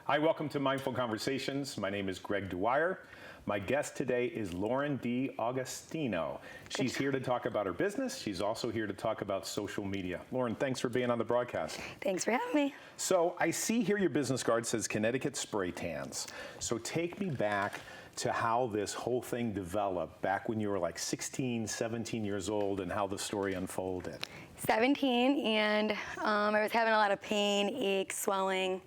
Hi, welcome to Mindful Conversations. My name is Greg Dwyer. My guest today is Lauryn D'Agostino. She's here to talk about her business. She's also here to talk about social media. Lauryn, thanks for being on the broadcast. Thanks for having me. So I see here your business card says Connecticut Spray Tans. So take me back to how this whole thing developed back when you were like 16, 17 years old and how the story unfolded. 17, and I was having a lot of pain, aches, swelling,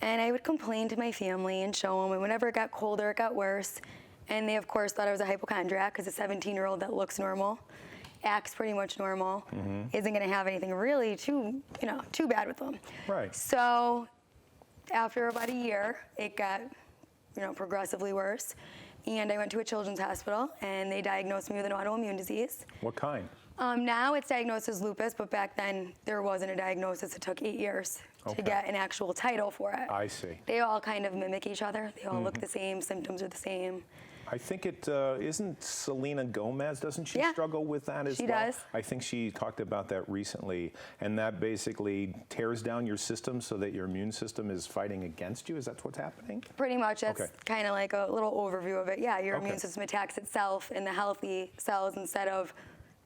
and I would complain to my family and show them, and whenever it got colder, it got worse. And they, of course, thought I was a hypochondriac because a 17-year-old that looks normal, acts pretty much normal, isn't going to have anything really too bad with them. Right. So after about a year, it got, progressively worse. And I went to a children's hospital, and they diagnosed me with an autoimmune disease. What kind? Now it's diagnosed as lupus, but back then there wasn't a diagnosis. It took 8 years to get an actual title for it. I see. They all kind of mimic each other. They all look the same. Symptoms are the same. I think it isn't Selena Gomez, doesn't she struggle with that as well? She does. I think she talked about that recently, and that basically tears down your system so that your immune system is fighting against you. Is that what's happening? Pretty much. That's kind of like a little overview of it. Yeah, your immune system attacks itself in the healthy cells instead of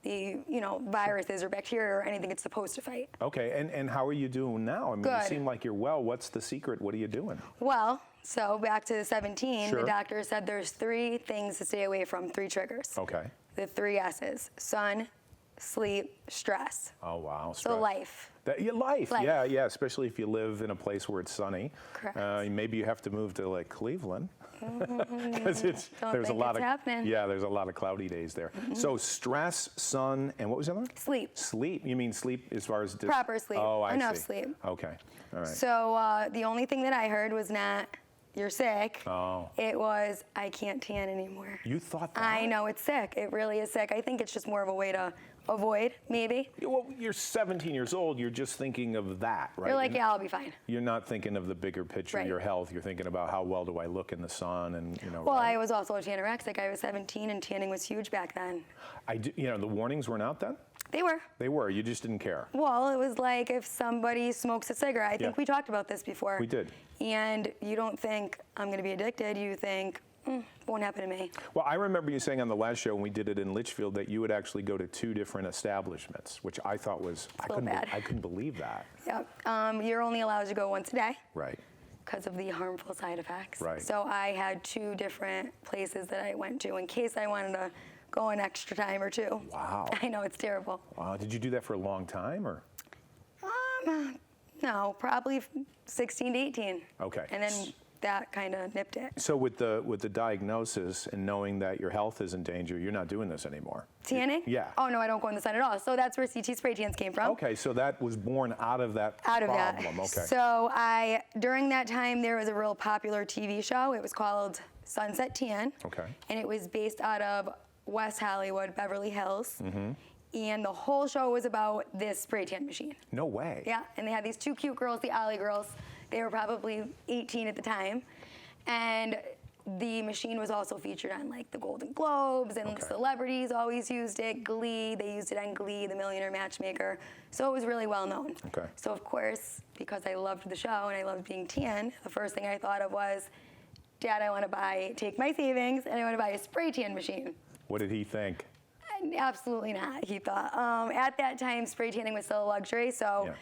the viruses or bacteria or anything it's supposed to fight. Okay, and how are you doing now? I mean, you seem like you're well. What's the secret? What are you doing? Well, so back to the 17, the doctor said there's 3 things to stay away from, 3 triggers. Okay. The 3 S's: sun, sleep, stress. Oh, wow. So life. Life. Yeah, especially if you live in a place where it's sunny. Correct. Maybe you have to move to like Cleveland. Because there's a lot of cloudy days there. So stress, sun, and what was the other one? Sleep. Sleep. You mean sleep as far as proper sleep? Oh, I Enough see. sleep. Okay. All right. So the only thing that I heard was not you're sick. Oh. It was I can't tan anymore. You thought that? I know it's sick. It really is sick. I think it's just more of a way to avoid, maybe. Well, you're 17 years old. You're just thinking of that, right? You're like, yeah, I'll be fine. You're not thinking of the bigger picture, your health. You're thinking about how well do I look in the sun, and Well, I was also a anorexic. I was 17, and tanning was huge back then. The warnings weren't out then. They were. They were. You just didn't care. Well, it was like if somebody smokes a cigarette. I think we talked about this before. We did. And you don't think I'm going to be addicted. You think. Won't happen to me. Well, I remember you saying on the last show when we did it in Litchfield that you would actually go to 2 different establishments, which I thought was, I couldn't believe that. Yep. You're only allowed to go once a day. Right. Because of the harmful side effects. Right. So I had 2 different places that I went to in case I wanted to go an extra time or 2. Wow. I know, it's terrible. Wow. Did you do that for a long time, or? No, probably 16 to 18. Okay. And then that kind of nipped it. So with the diagnosis and knowing that your health is in danger, you're not doing this anymore. Tanning? Yeah. Oh no, I don't go in the sun at all. So that's where CT spray tans came from. Okay, so that was born out of that problem. Okay. So during that time, there was a real popular TV show. It was called Sunset Tan. Okay. And it was based out of West Hollywood, Beverly Hills. And the whole show was about this spray tan machine. No way. Yeah, and they had these 2 cute girls, the Ollie girls. They were probably 18 at the time. And the machine was also featured on like the Golden Globes, and celebrities always used it. Glee, they used it on Glee, The Millionaire Matchmaker. So it was really well known. Okay. So of course, because I loved the show and I loved being tan, the first thing I thought of was, Dad, I want to take my savings and I want to buy a spray tan machine. What did he think? Absolutely not, he thought. At that time, spray tanning was still a luxury. So,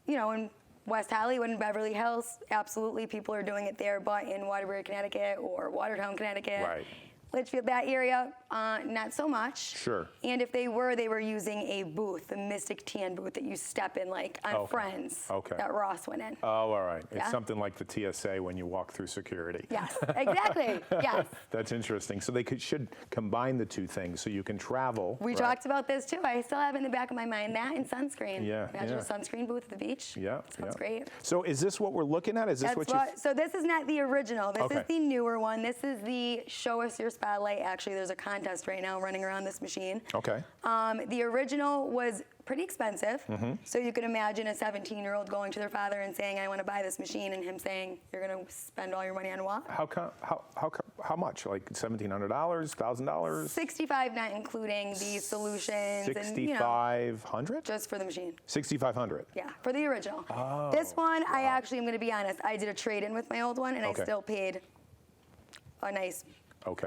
in West Hollywood and Beverly Hills, absolutely, people are doing it there, but in Waterbury, Connecticut, or Watertown, Connecticut, Litchfield, that area, not so much. Sure. And if they were using a booth, the Mystic Tan booth that you step in, like on Friends, that Ross went in. Oh, all right. It's something like the TSA when you walk through security. Yes, exactly. Yes. That's interesting. So they should combine the 2 things so you can travel. We talked about this too. I still have it in the back of my mind, that and sunscreen. Yeah. Imagine a sunscreen booth at the beach. Yeah. Sounds great. So is this what we're looking at? Is this So this is not the original. This is the newer one. This is the Show Us Your Spotlight. Actually, there's a contest right now running around this machine. Okay. The original was pretty expensive. So you can imagine a 17-year-old going to their father and saying, I want to buy this machine, and him saying, you're going to spend all your money on what? How much? Like $1,700, $1,000? 65, not including the solutions. 6,500? And, just for the machine. 6,500. Yeah, for the original. Oh, this one, I actually, I'm going to be honest, I did a trade-in with my old one, and I still paid a nice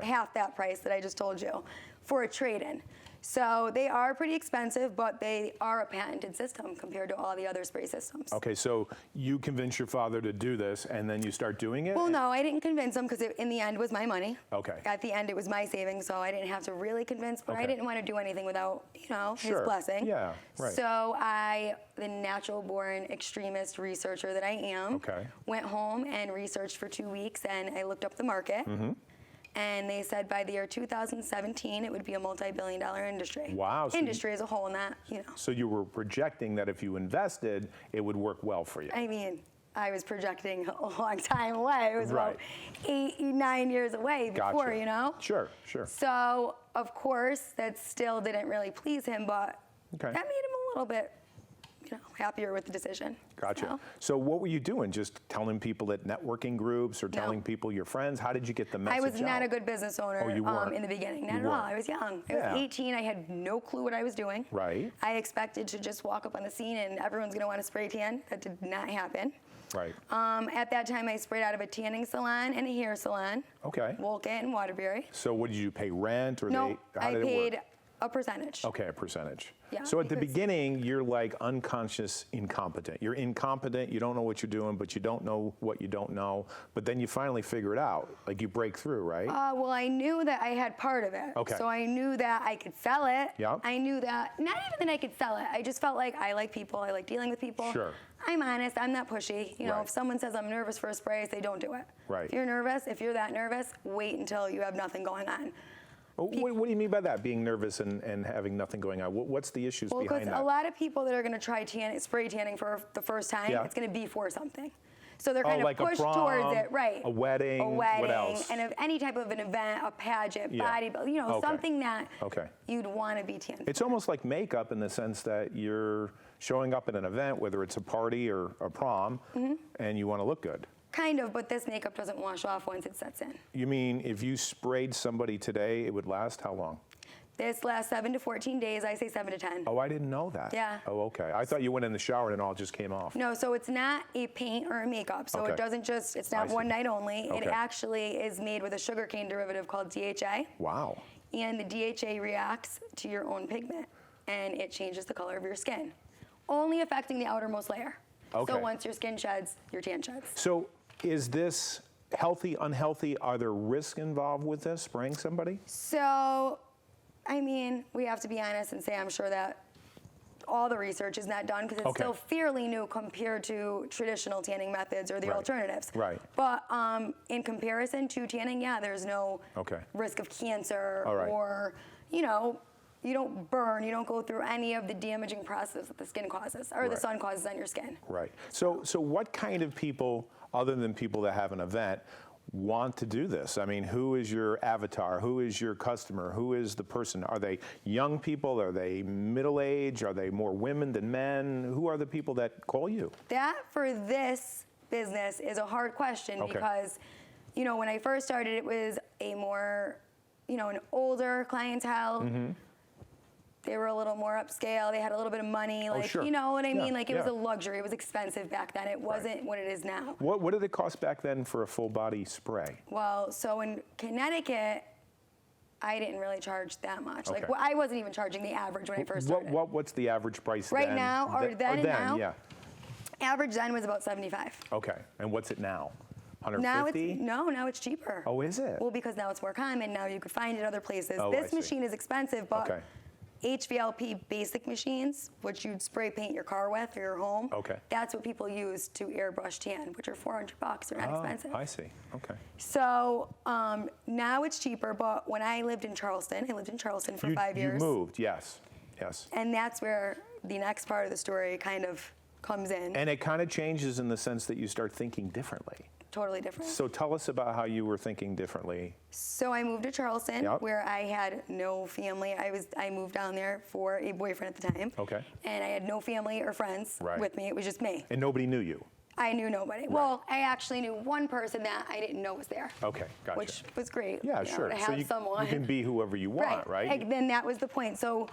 half that price that I just told you for a trade-in. So they are pretty expensive, but they are a patented system compared to all the other spray systems. Okay, so you convinced your father to do this, and then you start doing it? Well, no, I didn't convince him because in the end it was my money. Okay. At the end it was my savings, so I didn't have to really convince, but I didn't want to do anything without, his blessing. Yeah, right. So I, the natural-born extremist researcher that I am, went home and researched for 2 weeks, and I looked up the market. And they said by the year 2017, it would be a multi-billion-dollar industry. Wow. So industry as a whole, not, So you were projecting that if you invested, it would work well for you. I mean, I was projecting a long time away. It was about 8, 9 years away before, Sure. So, of course, that still didn't really please him, but that made him a little bit, happier with the decision. Gotcha. So what were you doing? Just telling people at networking groups or telling people, your friends? How did you get the message I was not out? a good business owner in the beginning. Not at all. I was young. I was 18. I had no clue what I was doing. Right. I expected to just walk up on the scene and everyone's going to want to spray tan. That did not happen. Right. At that time, I sprayed out of a tanning salon and a hair salon. Okay. Woolcott and Waterbury. So what did you pay rent or No, how I did it paid work? a percentage. Okay, a percentage. Yeah, so at the beginning, you're like unconscious incompetent. You're incompetent, you don't know what you're doing, but you don't know what you don't know. But then you finally figure it out. Like you break through, right? Well, I knew that I had part of it. Okay. So I knew that I could sell it. Yep. I knew that, not even that I could sell it. I just felt like I like people. I like dealing with people. Sure. I'm honest. I'm not pushy. If someone says I'm nervous for a spray, I say don't do it. Right. If you're nervous, if you're that nervous, wait until you have nothing going on. What do you mean by that, being nervous and having nothing going on? What's the issues behind that? Well, because a lot of people that are going to try spray tanning for the first time, it's going to be for something. So they're kind of like pushed a prom, towards it, right? A wedding, what else? And of any type of an event, a pageant, bodybuilding, something that you'd want to be tanned. It's almost like makeup in the sense that you're showing up at an event, whether it's a party or a prom, and you want to look good. Kind of, but this makeup doesn't wash off once it sets in. You mean if you sprayed somebody today, it would last how long? This lasts 7 to 14 days. I say 7 to 10. Oh, I didn't know that. Yeah. Oh, okay. I thought you went in the shower and it all just came off. No, so it's not a paint or a makeup. So it doesn't just, it's not one night only. It actually is made with a sugarcane derivative called DHA. Wow. And the DHA reacts to your own pigment and it changes the color of your skin, only affecting the outermost layer. Okay. So once your skin sheds, your tan sheds. So is this healthy, unhealthy? Are there risks involved with this, spraying somebody? So, I mean, we have to be honest and say I'm sure that all the research is not done because it's still fairly new compared to traditional tanning methods or the alternatives. Right. But in comparison to tanning, there's no risk of cancer or, you don't burn, you don't go through any of the damaging process that the skin causes or the sun causes on your skin. Right. So what kind of people, other than people that have an event, want to do this? I mean, who is your avatar? Who is your customer? Who is the person? Are they young people? Are they middle-aged? Are they more women than men? Who are the people that call you? That, for this business, is a hard question because, when I first started, it was a more, an older clientele. They were a little more upscale. They had a little bit of money. You know what I mean? Like, it was a luxury. It was expensive back then. It wasn't what it is now. What did it cost back then for a full body spray? Well, so in Connecticut, I didn't really charge that much. I wasn't even charging the average when I first started. What's the average price right then? now, or then now? Yeah. Average then was about $75. Okay. And what's it now? 150? Now it's cheaper. Oh, is it? Well, because now it's more common. Now you could find it other places. Oh, This machine is expensive, but HVLP basic machines, which you'd spray paint your car with or your home. That's what people use to airbrush tan, which are $400. They're not expensive. I see. Okay. So now it's cheaper, but when I lived in Charleston, for 5 years. You moved, yes. And that's where the next part of the story kind of comes in. And it kind of changes in the sense that you start thinking differently. Totally different. So tell us about how you were thinking differently. So I moved to Charleston, Yep. where I had no family. I moved down there for a boyfriend at the time. Okay. And I had no family or friends Right. with me. It was just me. And nobody knew you. I knew nobody. Well, I actually knew one person that I didn't know was there. Okay, gotcha. Which was great. Yeah, you know, sure. to So have you someone. can be whoever you want, right? Like, then that was the point. So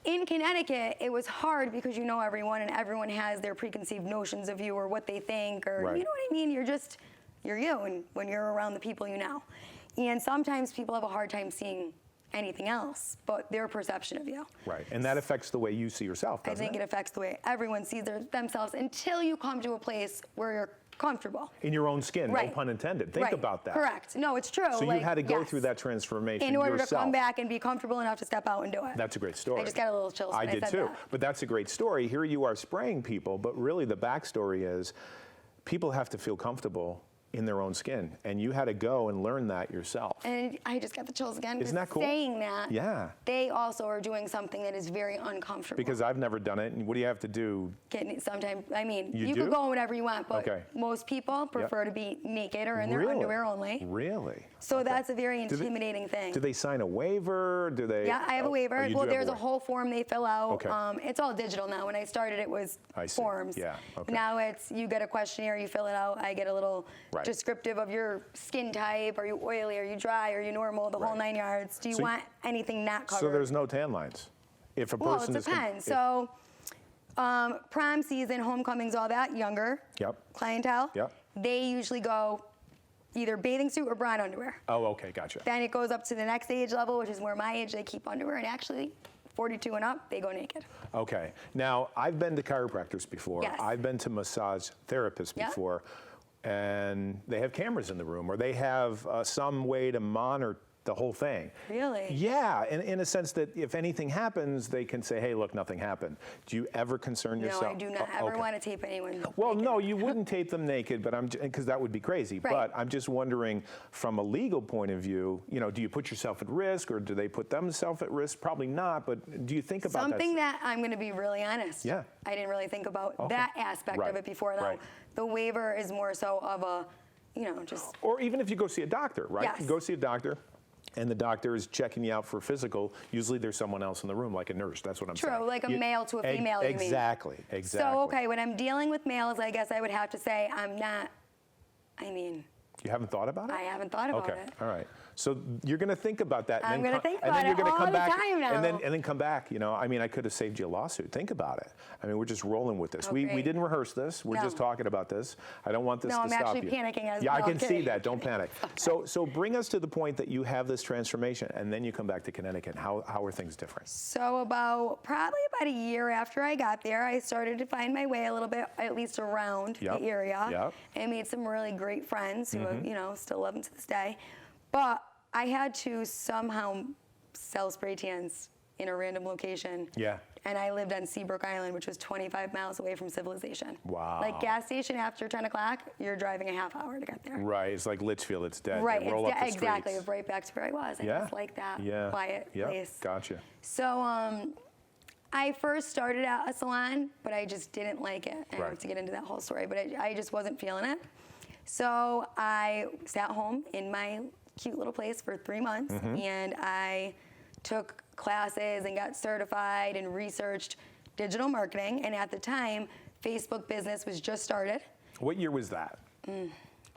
in Connecticut, it was hard because you know everyone and everyone has their preconceived notions of you or what they think or, Right. you know what I mean? You're you and when you're around the people you know. And sometimes people have a hard time seeing anything else but their perception of you. Right. And that affects the way you see yourself, I doesn't think it affects the way everyone sees themselves until you come to a place where you're comfortable. In your own skin, no Right. pun intended. Think Right. about that. Correct. No, it's true. So you Like, had to go yes. through that transformation in order yourself. to come back and be comfortable enough to step out and do it. That's a great story. I just got a little chills I when I did said too. that. But that's a great story. Here you are spraying people, but really the backstory is people have to feel comfortable in their own skin. And you had to go and learn that yourself. And I just got the chills again. Isn't that cool? Saying that, Yeah. they also are doing something that is very uncomfortable. Because I've never done it. And what do you have to do? Sometimes, I mean, You you do? could go whatever you want, but Okay. most people prefer to be naked or in their Really? underwear only. Really? So Okay. that's a very Do they- intimidating thing. Do they sign a waiver? Do they? Yeah, I have a Oh, waiver. you Well, do have there's a waiver. whole form they fill out. Okay. It's all digital now. When I started, it was I see. forms. Yeah, okay. Now it's you get a questionnaire, you fill it out. I get a little Right. descriptive of your skin type. Are you oily? Are you dry? Are you normal? The whole Right. 9 yards. Do you So you- want anything not covered? So there's no tan lines. If a Well, it person is depends. if- So, prom season, homecomings, all that, younger Yep. clientele, Yep. they usually go either bathing suit or bra underwear. Oh, okay, gotcha. Then it goes up to the next age level, which is more my age. They keep underwear, and actually, 42 and up, they go naked. Okay. Now, I've been to chiropractors before. Yes. I've been to massage therapists Yeah. before, and they have cameras in the room, or they have some way to monitor the whole thing. Really? Yeah, in a sense that if anything happens, they can say, hey, look, nothing happened. Do you ever concern yourself? No, I do not Oh, ever okay. want to tape anyone. Well, naked. no, you wouldn't tape them naked, but because that would be crazy. Right. But I'm just wondering, from a legal point of view, do you put yourself at risk, or do they put themselves at risk? Probably not. But do you think about Something that? that I'm going to be really honest. Yeah. I didn't really think about Okay. that aspect Right. of it before. Now, Right. the waiver is more so of a, just Or even if you go see a doctor, right? Yes. You go see a doctor, and the doctor is checking you out for physical. Usually there's someone else in the room, like a nurse. That's what I'm saying. true, like a male to a female. You mean? Exactly. So okay, when I'm dealing with males, I guess I would have to say I'm not. I mean, You haven't thought about it? I haven't thought about Okay. it. All right. So you're going to think about that. I'm gonna think and then about you're it gonna all come the back, time now. And then come back. I mean, I could have saved you a lawsuit. Think about it. I mean, we're just rolling with this. We Okay. didn't rehearse this. We're No. just talking about this. I don't want this No, to I'm stop actually you. panicking as Yeah, I well. can see Kidding. that. Don't panic. So bring us to the point that you have this transformation, and then you come back to Connecticut. How are things different? So probably about a year after I got there, I started to find my way a little bit, at least around Yep. the area. Yep. I made some really great friends who, still love them to this day. But I had to somehow sell spray tans in a random location. Yeah. And I lived on Seabrook Island, which was 25 miles away from civilization. Wow. Like gas station after 10 o'clock, you're driving a half hour to get there. Right. It's like Litchfield. It's dead. Right, They roll up the exactly. streets. Right back to where I was. I Yeah. just like that Yeah. quiet Yep. place. Gotcha. So I first started at a salon, but I just didn't like it. I Right. have to get into that whole story, but I just wasn't feeling it. So I sat home in my cute little place for 3 months, Mm-hmm. and I took classes and got certified and researched digital marketing. And at the time, Facebook business was just started. What year was that?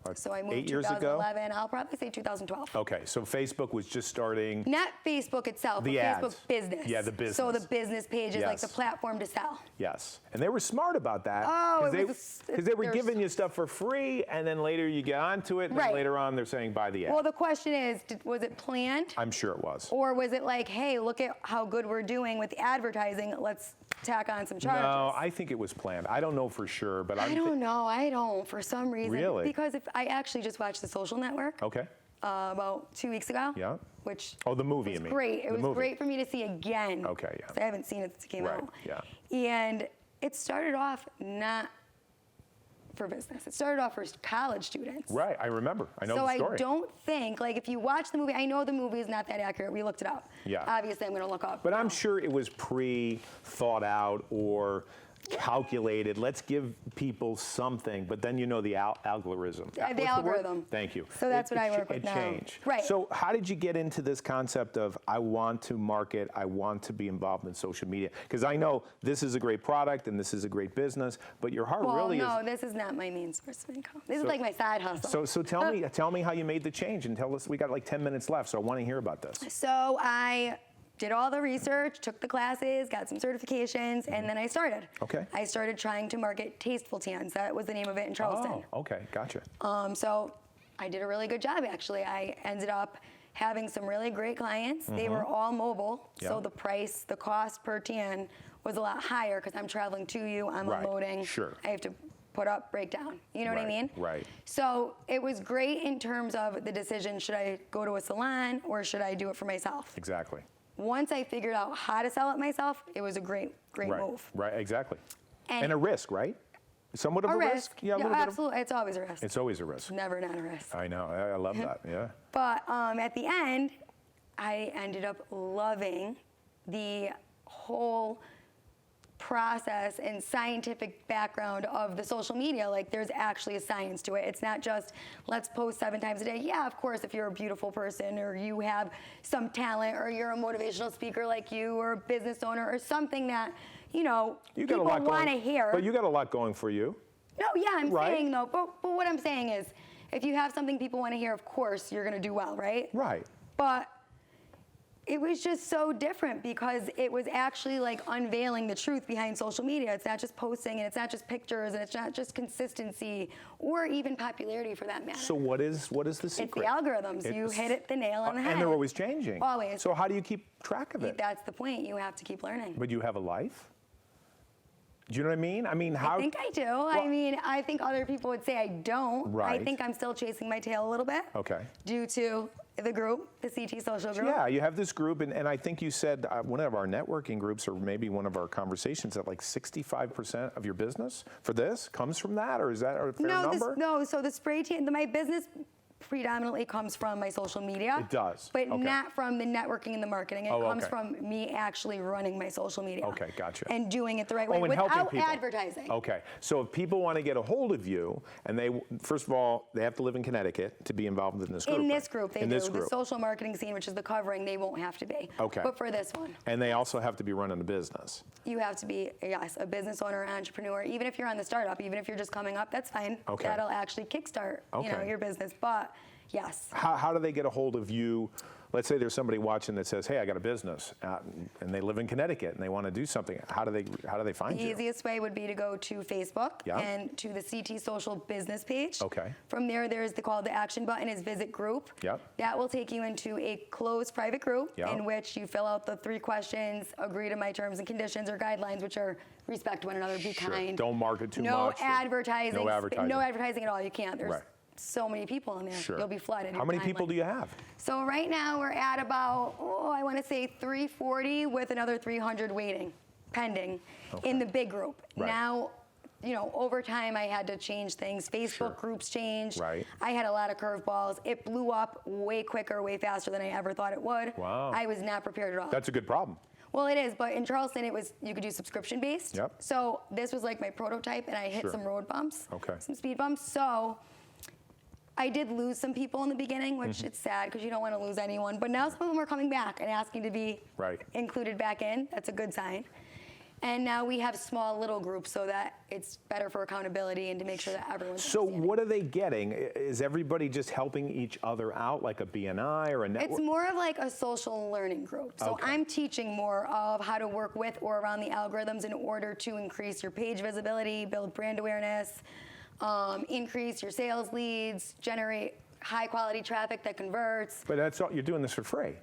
Like So I moved 8 years ago? 2011. I'll probably say 2012. Okay, so Facebook was just starting. Not Facebook itself, The but ads. Facebook business. Yeah, the business. So the business page is like the Yes. platform to sell. Yes, and they were smart about that. Oh, it they, was because they were they're giving you stuff for free, and then later you get onto it, and then Right. later on they're saying buy the ad. Well, the question is, was it planned? I'm sure it was. Or was it like, hey, look at how good we're doing with advertising, let's tack on some charges? No, I think it was planned. I don't know for sure, but I don't know. I don't, for some reason. Really? Because if I actually just watched The Social Network Okay. about 2 weeks ago. Yeah. Which Oh, the movie, was you mean? great. It The was movie. great for me to see again. Okay, yeah. 'Cause I haven't seen it since it came Right, out. yeah. And it started off not for business. It started off for college students. Right, I remember. I know So the story. I don't think, like, if you watch the movie, I know the movie is not that accurate. We looked it up. Yeah. Obviously, I'm going to look up. But I'm sure it was pre-thought out, or calculated. Let's give people something, but then you know the algorithm. The What's word? algorithm. Thank you. So that's what I work with It now. changed. Right. So how did you get into this concept of I want to market, I want to be involved in social media? Because I know this is a great product and this is a great business, but your heart Well, really no, is. this is not my main source of income. This is like my side hustle. So tell me how you made the change and tell us. We got like 10 minutes left, so I want to hear about this. So I did all the research, took the classes, got some certifications, and then I started. Okay. I started trying to market Tasteful Tans. That was the name of it in Charleston. Oh, okay, gotcha. So I did a really good job, actually. I ended up having some really great clients. They were all mobile, so Yeah. the cost per tan was a lot higher because I'm traveling to you, I'm Right, unloading. sure. I have to put up, break down. You know what I Right, mean? right. So it was great in terms of the decision, should I go to a salon or should I do it for myself? Exactly. Once I figured out how to sell it myself, it was a great Right. move. Right. Exactly. And And a risk, right? Somewhat of a risk. Yeah, a little bit of. absolutely. It's always a risk. It's always a risk. Never not a risk. I know. I love that. Yeah. But at the end, I ended up loving the whole process and scientific background of the social media. Like, there's actually a science to it. It's not just, let's post 7 times a day. Yeah, of course, if you're a beautiful person or you have some talent or you're a motivational speaker like you or a business owner or something that, You got people a lot want to going. hear. But you got a lot going for you. No, yeah, I'm Right. saying though, but what I'm saying is, if you have something people want to hear, of course, you're going to do well, right? Right. But it was just so different because it was actually like unveiling the truth behind social media. It's not just posting and it's not just pictures and it's not just consistency or even popularity for that matter. So what is the it's secret? the algorithms. You It's- hit it the nail on the head. And they're always changing. Always. So how do you keep track of it? That's the point. You have to keep learning. But you have a life? Do you know what I mean? How? I think I do. I mean, I think other people would say I don't. Right. I think I'm still chasing my tail a little bit. Okay. Due to the group, the CT Social Group. Yeah, you have this group, and I think you said one of our networking groups, or maybe one of our conversations, that like 65% of your business for this comes from that, or is that a fair number? No, so the spray tan, my business predominantly comes from my social media. It does, But okay. not from the networking and the marketing. It Oh, comes okay. from me actually running my social media. Okay, gotcha. And doing it the right way and helping without people. advertising. Okay, so if people want to get a hold of you, and first of all, they have to live in Connecticut to be involved in this group. In right? this group, they in do. This The group. social marketing scene, which is the covering, they won't have to be. Okay. But for this one, And they also have to be running a business. you have to be, yes, a business owner, entrepreneur. Even if you're on the startup, even if you're just coming up, that's fine. Okay. That'll actually kickstart, Okay. your business. But yes. How do they get a hold of you? Let's say there's somebody watching that says, "Hey, I got a business," and they live in Connecticut and they want to do something. How do they find The you? easiest way would be to go to Facebook Yeah. and to the CT Social business page. Okay. From there, there's the call to action button is visit group. Yep. That will take you into a closed private group Yep. in which you fill out the 3 questions, agree to my terms and conditions or guidelines, which are respect one another, be Sure. kind. Don't market too no much. Advertising. No advertising. No advertising at all. You can't. There's Right. so many people in there. Sure. You'll be flooded. How many people do you have? So right now we're at about, I want to say 340 with another 300 waiting, pending in the big group. Right. Now, over time I had to change things. Facebook Sure. groups changed. Right. I had a lot of curveballs. It blew up way quicker, way faster than I ever thought it would. Wow. I was not prepared at all. That's a good problem. Well, it is, but in Charleston, you could do subscription based. Yep. So this was like my prototype, and I hit Sure. some road bumps, Okay. some speed bumps. So I did lose some people in the beginning, which Mm-hmm. it's sad because you don't want to lose anyone. But now some of them are coming back and asking to be Right. included back in. That's a good sign. And now we have small little groups so that it's better for accountability and to make sure that everyone's So understanding. what are they getting? Is everybody just helping each other out, like a BNI or a network? It's more of like a social learning group. So Okay. I'm teaching more of how to work with or around the algorithms in order to increase your page visibility, build brand awareness, increase your sales leads, generate high quality traffic that converts. But that's all, you're doing this for free,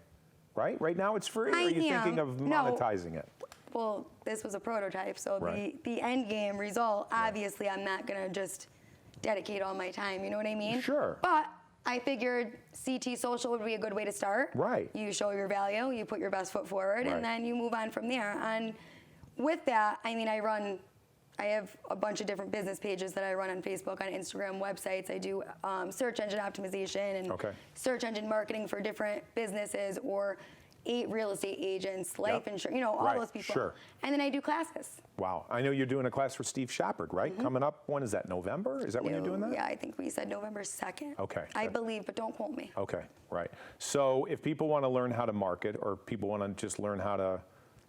right? Right now it's free, or I are you am. thinking of No. monetizing it? Well, this was a prototype, so Right. the end game result, obviously I'm not gonna just dedicate all my time, you know what I mean? Sure. But I figured CT Social would be a good way to start. Right. You show your value, you put your best foot forward, Right. and then you move on from there. And with that, I mean, I have a bunch of different business pages that I run on Facebook, on Instagram, websites. I do search engine optimization and Okay. search engine marketing for different businesses or 8 real estate agents, life Yep. insurance, all Right, those people. sure. And then I do classes. Wow. I know you're doing a class for Steve Shepard, right? Coming up, when is that, November? Is that when you're doing that? Yeah, I think we said November 2nd. Okay, I good. believe, but don't quote me. Okay, right. So if people want to learn how to market or people want to just learn how to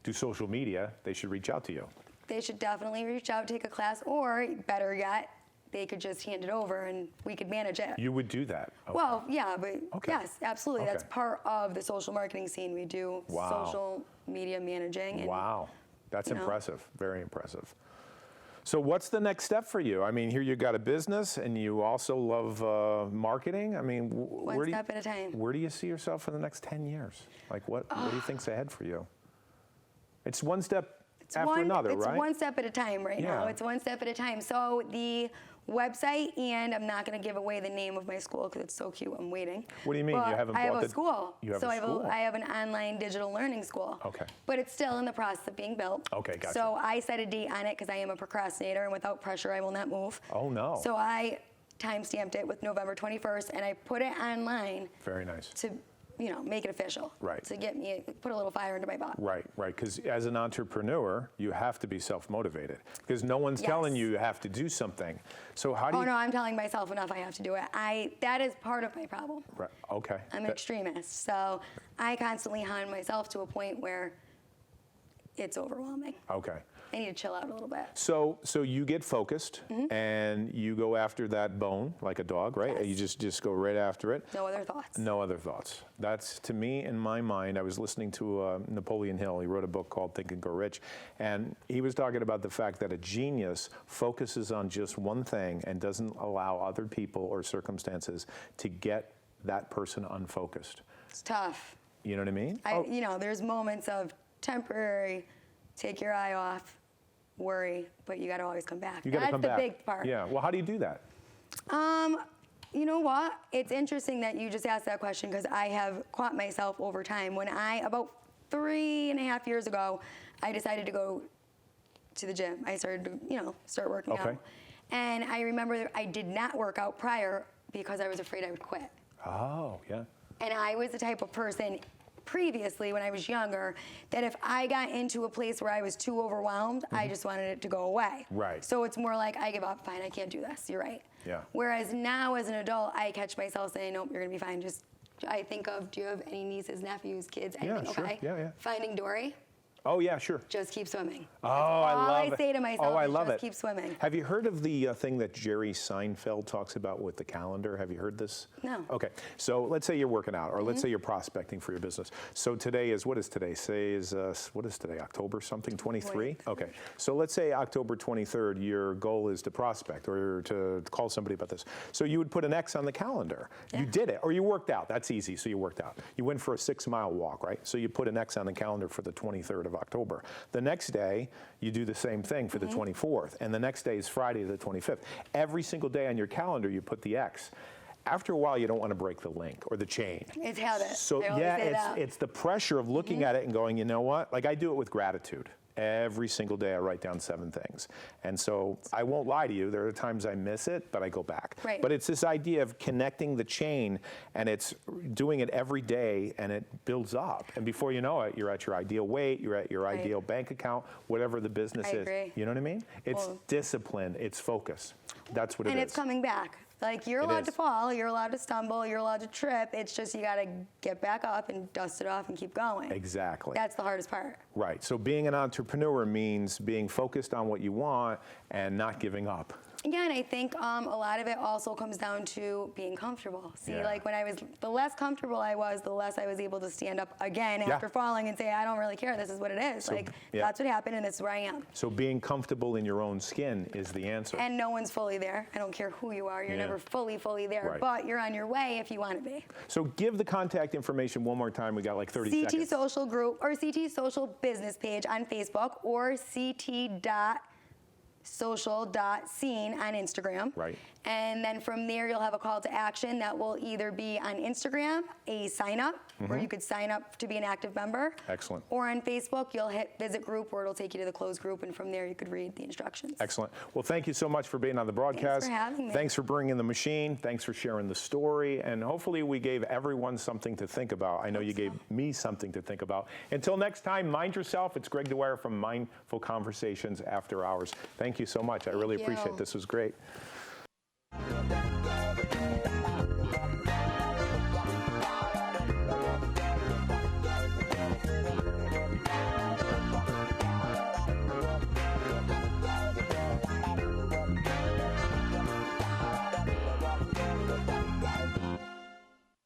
do social media, they should reach out to you. They should definitely reach out, take a class, or better yet, they could just hand it over and we could manage it. You would do that? Okay. Well, yeah, but Okay. yes, absolutely. That's Okay. part of the social marketing scene. We do Wow. social media managing. And, Wow, that's you know. impressive, very impressive. So what's the next step for you? I mean, here you got a business and you also love marketing. I mean, One step at a time. Where do you see yourself for the next 10 years? Like what do you think's ahead for you? It's one step after another, it's right? one step at a time right now. Yeah. It's one step at a time. So the website, and I'm not going to give away the name of my school because it's so cute. I'm waiting. What do you mean? But You haven't I have bought a the- school. you have so a school? I have an online digital learning school. Okay. But it's still in the process of being built. Okay, gotcha. So I set a date on it because I am a procrastinator, and without pressure, I will not move. Oh, no. So I time-stamped it with November 21st, and I put it online Very nice. to, make it official. Right. To get me, put a little fire into my butt. Right, right. Because as an entrepreneur, you have to be self-motivated because no one's telling Yes. you have to do something. So how do Oh you? no, I'm telling myself enough I have to do it. That is part of my problem. Right, okay. I'm an That- extremist, so I constantly hound myself to a point where it's overwhelming. Okay. I need to chill out a little bit. So you get focused and you go after that bone like a dog, right? Yes. You just go right after it. No other thoughts. No other thoughts. That's, to me, in my mind, I was listening to Napoleon Hill. He wrote a book called Think and Grow Rich. And he was talking about the fact that a genius focuses on just one thing and doesn't allow other people or circumstances to get that person unfocused. It's tough. You know what I mean? There's moments of temporary, take your eye off, worry, but you got to always come back. You got to come back. That's the big part. Yeah. Well, how do you do that? You know what? It's interesting that you just asked that question because I have caught myself over time. When about 3.5 years ago, I decided to go to the gym. I started to, start working Okay. out. And I remember that I did not work out prior because I was afraid I would quit. Oh, yeah. And I was the type of person previously when I was younger that if I got into a place where I was too overwhelmed, I just wanted it to go away. Right. So it's more like, I give up, fine, I can't do this, you're right. Yeah. Whereas now as an adult, I catch myself saying, nope, you're gonna be fine. I think of, do you have any nieces, nephews, kids, anything? Yeah, sure. Okay. Yeah. Finding Dory, Oh, yeah, sure. just keep swimming. Oh, I love All it. I say to myself Oh, I is love just it. keep swimming. Have you heard of the thing that Jerry Seinfeld talks about with the calendar? Have you heard this? No. Okay. So let's say you're working out, or let's say you're prospecting for your business. So today is, what is today? What is today? October something? 23? Okay. So let's say October 23rd, your goal is to prospect or to call somebody about this. So you would put an X on the calendar. You did it, or you worked out. That's easy. So you worked out. You went for a 6-mile walk, right? So you put an X on the calendar for the 23rd of October. The next day, you do the same thing for the 24th, and the next day is Friday the 25th. Every single day on your calendar, you put the X. After a while, you don't want to break the link or the chain. It's habit. So I always yeah, say that. it's the pressure of looking at it and going, you know what? Like I do it with gratitude. Every single day I write down 7 things. And so I won't lie to you, there are times I miss it, but I go back. Right. But it's this idea of connecting the chain, and it's doing it every day, and it builds up. And before you know it, you're at your ideal weight, you're at your Right. ideal bank account, whatever the business I is. agree. You know what I mean? It's Well- discipline, it's focus. That's what it is. And it's coming back. Like, you're It allowed to is. fall, you're allowed to stumble, you're allowed to trip. It's just you got to get back up and dust it off and keep going. Exactly. That's the hardest part. Right. So being an entrepreneur means being focused on what you want and not giving up. Again, I think a lot of it also comes down to being comfortable. See, Yeah. like the less comfortable I was, the less I was able to stand up again Yeah. after falling and say, I don't really care, this is what it is. So, like, yeah. that's what happened and this is where I am. So being comfortable in your own skin is the answer. And no one's fully there. I don't care who you are, you're Yeah. never fully there, Right. but you're on your way if you want to be. So give the contact information one more time. We got like 30 CT seconds. Social Group or CT Social Business page on Facebook or CT social.scene on Instagram. Right. And then from there, you'll have a call to action that will either be on Instagram, a sign up, where you could sign up to be an active member. Excellent. Or on Facebook, you'll hit visit group, where it'll take you to the closed group, and from there, you could read the instructions. Excellent. Well, thank you so much for being on the broadcast. Thanks for having me. Thanks for bringing the machine. Thanks for sharing the story. And hopefully we gave everyone something to think about. I know you gave me something to think about. Until next time, mind yourself. It's Greg Dwyer from Mindful Conversations After Hours. Thank you so much. I really appreciate it. This was great.